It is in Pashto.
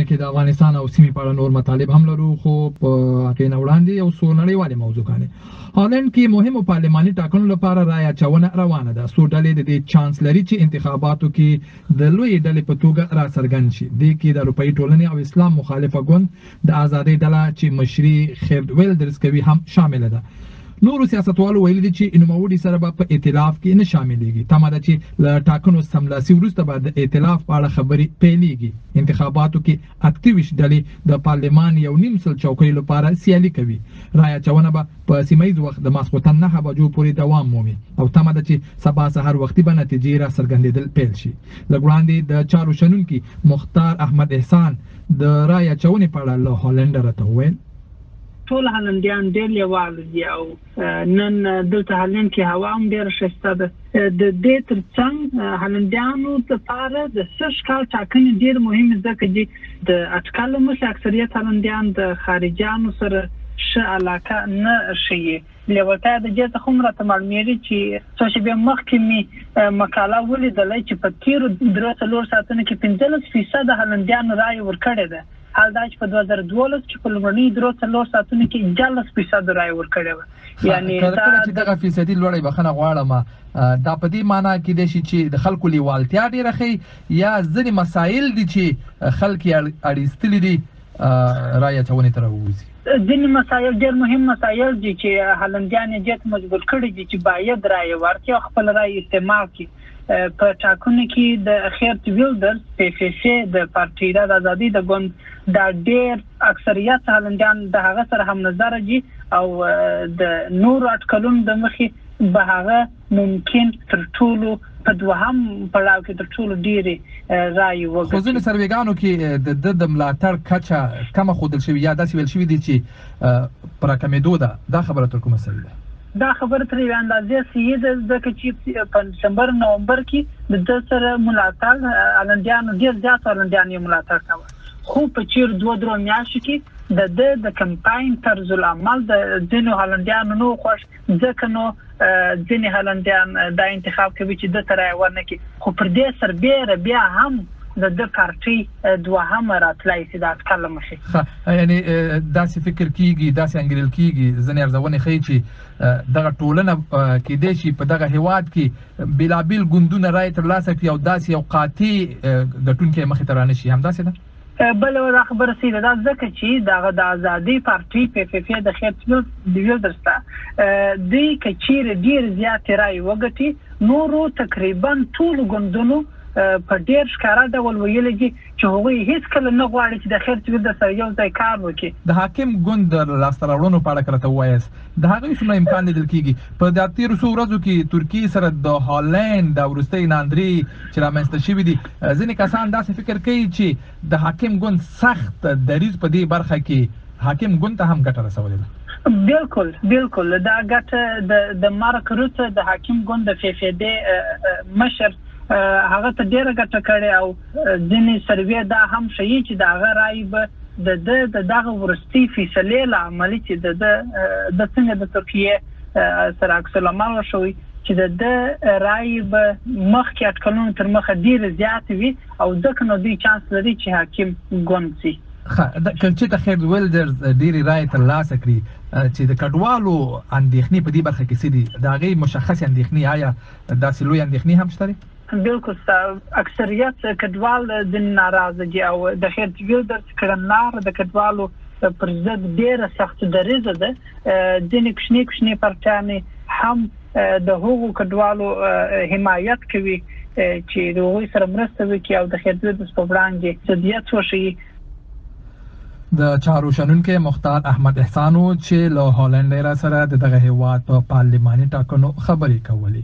کې د افغانستان او سیمې په اړه نور مطالب هم لرو، خو په هغې نه وړاندې یو څو نړیوالې موضوعګانې. هالند کې مهمو پارلماني ټاکنو لپاره رایه اچونه روانه ده. څو ډلې د دې چانس لري چې انتخاباتو کې د لویې ډلې په توګه راڅرګند شي. دې کې د اروپایي ټولنې او اسلام مخالفه ګوند د ازادۍ ډله چې مشري خیرد ویلډرز کوي هم شامله ده. نورو سیاستوالو ویلي دي چې نوموړي سره به په ائتلاف کې نه شاملېږي. تمه ده چې له ټاکنو سملاسي وروسته به د ائتلاف په اړه خبرې پیلېږي. انتخاباتو کې 28 ډلې د پارلمان 1.5 سل چوکیو لپاره سیالي کوي. رایه اچونه به په سیمه ییز وخت د ماسخوتن 9 بجو پورې دوام مومي او تمه ده چې سبا سهار وختي به نتیجې را څرګندېدل پیل شي. لږ وړاندې د چارو شنونکي مختار احمد احسان د رایه اچونې په اړه له هالنډ راته وویل: ټول هالنډیان ډېر لیواله دي او نن دلته هالند کې هوا هم ډېره ښایسته ده. د دې ترڅنګ هالنډیانو لپاره د سږ کال ټاکنې ډېرې مهمې ځکه چې د اټکل له مخې اکثریت هالنډیان د خارجیانو سره ښه علاقه نه ښیي. لیوالتیا د دې څخه هم راته معلومېږي چې څو شېبې مخکې مې مقاله ولیدله چې په تېرو 3 ساعتونو کې 15% هالنډیانو رایه ورکړې ده. حال دا چې په 2012 کې په لومړني 3 ساعتونو کې 14% رایه ورکړې وه. یعنې کله چې دغه فیصدي لوړی بخښنه غواړم، دا په دې معنا کېدای شي چې د خلکو لیوالتیا ډېره ښیي یا ځینې مسایل دي چې خلک یې اړیستلي دي رایه اچونې ته راووځي. ځینې مسایل ډېر مهم مسایل دي چې هالنډیان یې دې ته مجبور کړي دي چې باید رایه ورکړي او خپل رایه استعمال کړي. په ټاکنو کې د خیرد ویلډرز PFF د پارټي د ازادۍ د ګوند دا ډېر اکثریت هالنډیان د هغه سره هم نظر دي او د نورو اټکلونو د مخې به هغه ممکن تر ټولو په دوهم پړاو کې تر ټولو ډېرې رایې وګټي. خو ځینو سروېګانو کې د ملاتړ کچه کمه ښودل شوې یا داسې ویل شوي دي چې په راکمېدو ده. دا خبره تر کومه صحیح ده؟ دا خبره تر یوې اندازې صحیح ده ځکه چې په ډسمبر نومبر کې د ده سره ملاتړ هالنډیانو ډېر زیات هالنډیان یې ملاتړ کوه. خو په چیرو 2 میاشتو کې د ده د کمپاین طرز العمل د ځینو هالنډیانو نه خوښ، ځکه نو ځینې هالنډیان دا انتخاب کوي چې ده ته رایه ورنه کړي. خو پر دې سربیره بیا هم د ده پارټي دوهمه راتلی شي د اټکل له مخې. یعنې داسې فکر کېږي، داسې انګېرل کېږي، ځینې ارزونې ښیي چې دغه ټولنه کېدای شي په دغه هېواد کې بېلابېل ګوندونه رایې ترلاسه کړي او داسې یو قاطع ګټونکی مخې ته رانه شي. همداسې ده؟ بله دا خبره صحیح ده. دا ځکه چې دغه د ازادۍ پارټي PFF د خیرد ویلډرز ته دوی که چیرې ډېرې زیاتې رایې وګټي، نورو تقریبا ټولو ګوندونو په ډېر ښکاره ډول ویلي دي چې هغوی هېڅکله نه غواړي چې د خیرد ویلډرز سره یو ځای کار وکړي. د حاکم ګوند د لاسته راوړنو په اړه که راته ووایاست، د هغوی څومره امکان لیدل کېږي؟ په دا تېرو څو ورځو کې ترکیې سره د هالند د وروستۍ ناندري چې رامنځته شوي دي، ځینې کسان داسې فکر کوي چې د حاکم ګوند سخت دریځ په دې برخه کې حاکم ګوند ته هم ګټه رسولې ده. بالکل دا ګټه د مارک روته د حاکم ګوند د PFD مشر هغه ته ډېره ګټه کړې او ځینې سروې دا هم ښیي چې د هغه رایې به د دغه وروستي فیصلې له عملي چې د څنګه د ترکیې سره عکس العمل وشوي چې د ده رایې به مخکې اټکلونو تر مخه ډېرې زیاتې وي او ځکه نو دوی چانس لري چې حاکم ګوند شي. کله چې د خیرد ویلډرز ډېرې رایې ترلاسه کړي چې د کډوالو اندېښنې په دې برخه کې څه دي؟ د هغې مشخصې اندېښنې آیا داسې لویې اندېښنې هم شته دي؟ بالکل اکثریت کډوال ځینې ناراضه دي او د خیرد ویلډرز کړنلاره د کډوالو پر ضد ډېره سخت دریځه ده. ځینې کوچني پارټیانې هم د هغو کډوالو حمایت کوي چې د هغوی سره مرسته وکړي او د خیرد ویلډرز په وړاندې ضدیت وښیي. د چارو شنونکی مختار احمد احسان و چې له هالنډ سره د دغه هېواد په پارلماني ټاکنو خبرې کولې.